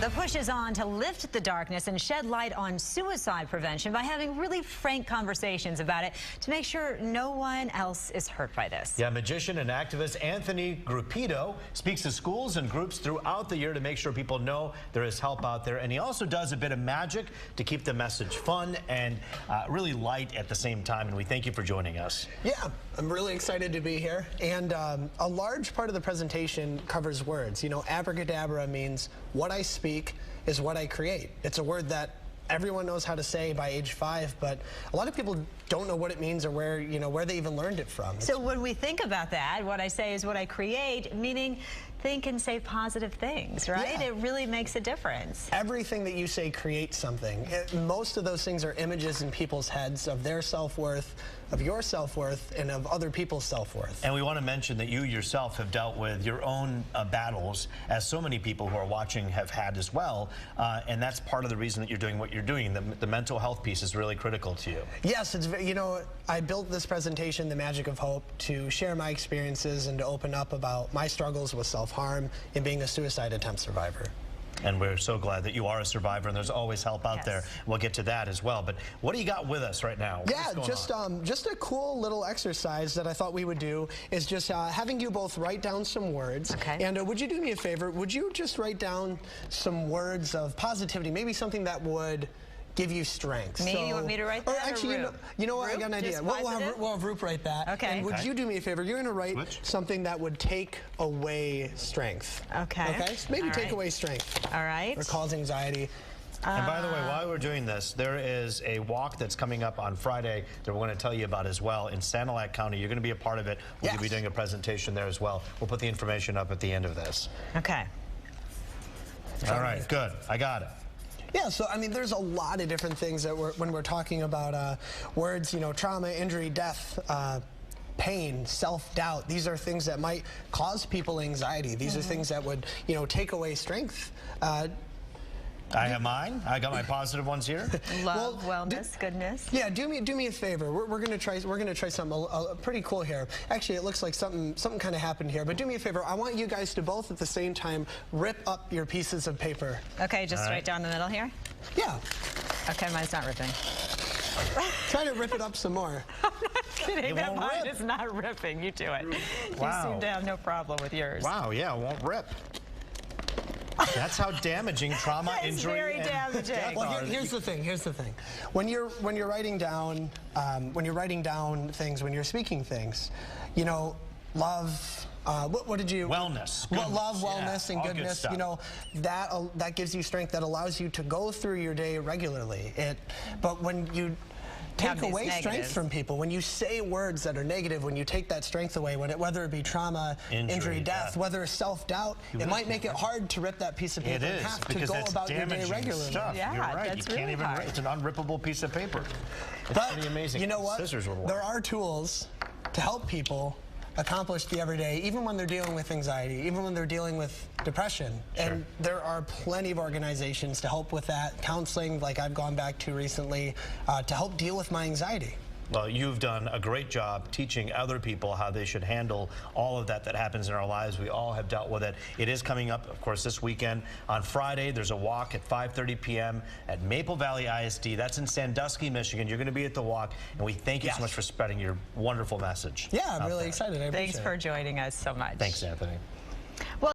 The push is on to lift the darkness and shed light on suicide prevention by having really frank conversations about it to make sure no one else is hurt by this. Yeah, magician and activist Anthony Grupido speaks to schools and groups throughout the year to make sure people know there is help out there. And he also does a bit of magic to keep the message fun and really light at the same time. And we thank you for joining us. Yeah, I'm really excited to be here. And a large part of the presentation covers words. You know, abracadabra means what I speak is what I create. It's a word that everyone knows how to say by age 5, but a lot of people don't know what it means or where they even learned it from. So when we think about that, what I say is what I create, meaning think and say positive things, right? Yeah. It really makes a difference. Everything that you say creates something. Most of those things are images in people's heads of their self-worth, of your self-worth, and of other people's self-worth. And we want to mention that you yourself have dealt with your own battles, as so many people who are watching have had as well. And that's part of the reason that you're doing what you're doing. The mental health piece is really critical to you. Yes, it's, you know, I built this presentation, The Magic of Hope, to share my experiences and to open up about my struggles with self-harm and being a suicide attempt survivor. And we're so glad that you are a survivor, and there's always help out there. We'll get to that as well. But what do you got with us right now? Yeah, just a cool little exercise that I thought we would do is just having you both write down some words. Okay. And would you do me a favor? Would you just write down some words of positivity, maybe something that would give you strength? Me? You want me to write that? Or actually, you know what? Roop? I got an idea. Just We'll have Roop write that. Okay. And would you do me a favor? You're going to write something that would take away strength. Okay. Okay? So maybe take away strength. All right. Or cause anxiety. And by the way, while we're doing this, there is a walk that's coming up on Friday that we're going to tell you about as well in Sanilac County. You're going to be a part of it. We're going to be doing a presentation there as well. We'll put the information up at the end of this. Okay. All right, good. I got it. Yeah, so I mean, there's a lot of different things that when we're talking about words, you know, trauma, injury, death, pain, self-doubt. These are things that might cause people anxiety. These are things that would, you know, take away strength. I have mine. I got my positive ones here. Love, wellness, goodness. Yeah, do me a favor. We're gonna try something pretty cool here. Actually, it looks like something kind of happened here. But do me a favor. I want you guys to both at the same time rip up your pieces of paper. Okay, just right down the middle here. Yeah. Okay, mine's not ripping. Try to rip it up some more. I'm not kidding. That mine is not ripping. You do it. Wow. You seem to have no problem with yours. Wow. Yeah, it won't rip. That's how damaging trauma, injury, very damaging. And well, here's the thing. Here's the thing. When you're writing down things, when you're speaking things, you know, love. What did you? Wellness. Love, wellness, and goodness. Good you know, that gives you strength. That allows you to go through your day regularly. But when you take away strength from people, when you say words that are negative, when you take that strength away, whether it be trauma, injury, death, whether it's self-doubt, it might make it hard to rip that piece of paper in half to go about your day regularly. Stuff. Yeah, you're right. that's You can't really even hard. rip. It's an unrippable piece of paper. It's pretty amazing. You know what? Scissors will work. There are tools to help people accomplish the everyday, even when they're dealing with anxiety, even when they're dealing with depression. And there are plenty of organizations to help with that. Counseling, like I've gone back to recently, to help deal with my anxiety. Well, you've done a great job teaching other people how they should handle all of that happens in our lives. We all have dealt with it. It is coming up, of course, this weekend. On Friday, there's a walk at 5:30 p.m. at Maple Valley ISD. That's in Sandusky, Michigan. You're going to be at the walk, and we thank you so much for spreading your wonderful message. Yeah, I'm really excited. I appreciate Thanks for joining us so much. Thanks, Anthony. Well,